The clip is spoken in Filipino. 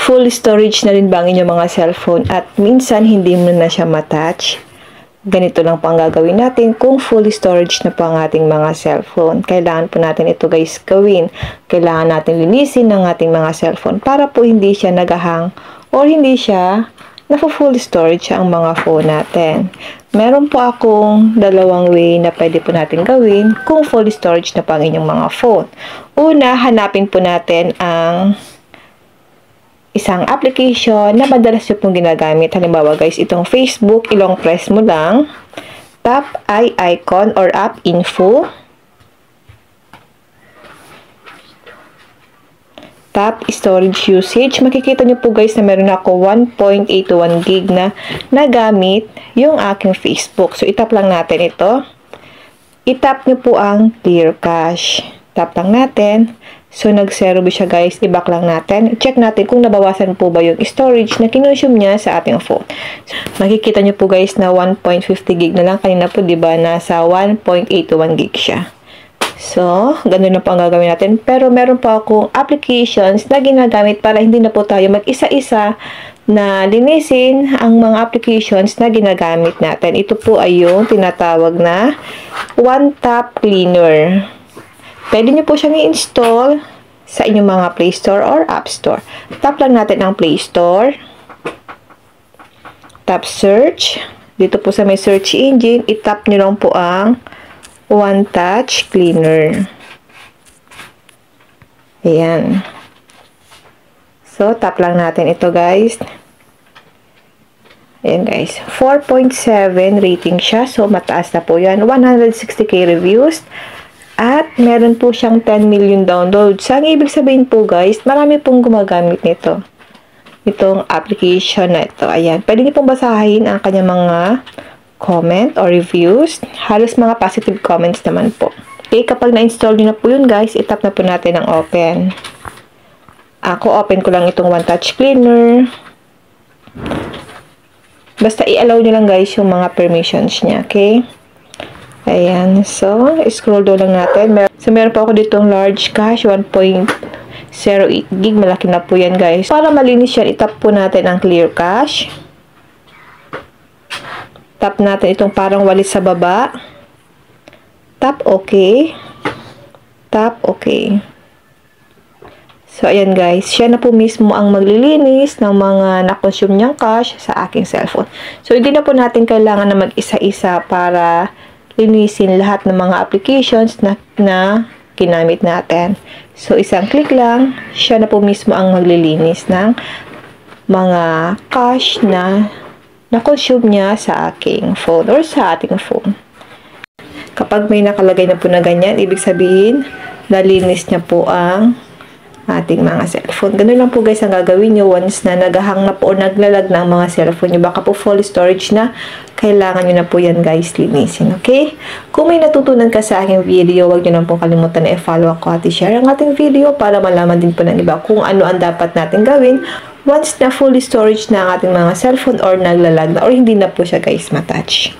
Full storage na rin ba ang inyong mga cellphone at minsan hindi mo na siya matouch? Ganito lang po ang gagawin natin kung full storage na po ang ating mga cellphone. Kailangan po natin ito guys gawin. Kailangan natin linisin ang ating mga cellphone para po hindi siya nagahang or hindi siya full storage ang mga phone natin. Meron po akong dalawang way na pwede po natin gawin kung full storage na po ang inyong mga phone. Una, hanapin po natin ang isang application na madalas nyo pong ginagamit. Halimbawa guys, itong Facebook, ilong press mo lang. Tap icon or app info. Tap storage usage. Makikita nyo po guys na meron ako 1.81 gig na nagamit yung aking Facebook. So, itap lang natin ito. Itap nyo po ang clear cache. Tap lang natin. So, nag-zero siya guys. I-back lang natin. Check natin kung nabawasan po ba yung storage na kinonsume niya sa ating phone. So, makikita nyo po guys na 1.50 gig na lang. Kanina po, diba, nasa 1.81 gig siya. So, ganun na po ang gagawin natin. Pero, meron pa akong applications na ginagamit para hindi na po tayo mag-isa-isa na linisin ang mga applications na ginagamit natin. Ito po ay yung tinatawag na One Tap Cleaner. Pwede nyo po siyang i-install sa inyong mga Play Store or App Store. Tap lang natin ang Play Store. Tap Search. Dito po sa may search engine, itap nyo lang po ang One Touch Cleaner. Ayan. So, tap lang natin ito guys. Ayan guys. 4.7 rating siya. So, mataas na po yan. 160k reviews. At meron po siyang 10 million downloads. So, ang ibig sabihin po guys, marami pong gumagamit nito. Itong application na ito. Ayan. Pwede niyo pong basahin ang kanyang mga comment or reviews. Halos mga positive comments naman po. Okay, kapag na-install niyo na po yun guys, itap na po natin ang open. Ako, open ko lang itong One Touch Cleaner. Basta i-allow niyo lang guys yung mga permissions niya. Okay? Ayan. So, scroll down lang natin. So, meron pa ako ditong large cache, 1.08 gig. Malaki na po yan, guys. Para malinis yan, itap po natin ang clear cache. Tap natin itong parang walis sa baba. Tap OK. Tap OK. So, ayan guys. Siya na po mismo ang maglilinis ng mga na-consume niyang cache sa aking cellphone. So, hindi na po natin kailangan na mag-isa-isa para linisin lahat ng mga applications na ginamit natin. So, isang click lang, siya na po mismo ang maglilinis ng mga cache na na-consume niya sa aking phone or sa ating phone. Kapag may nakalagay na po na ganyan, ibig sabihin, nalinis niya po ang ating mga cellphone. Ganun lang po guys ang gagawin nyo once na naghahang na po o naglalag na ang mga cellphone nyo. Baka po full storage na, kailangan nyo na po yan guys linisin. Okay? Kung may natutunan ka sa aking video, huwag nyo lang po kalimutan na i-follow ako at i-share ang ating video para malaman din po ng iba kung ano ang dapat natin gawin once na full storage na ang ating mga cellphone or naglalag na or hindi na po siya guys matouch.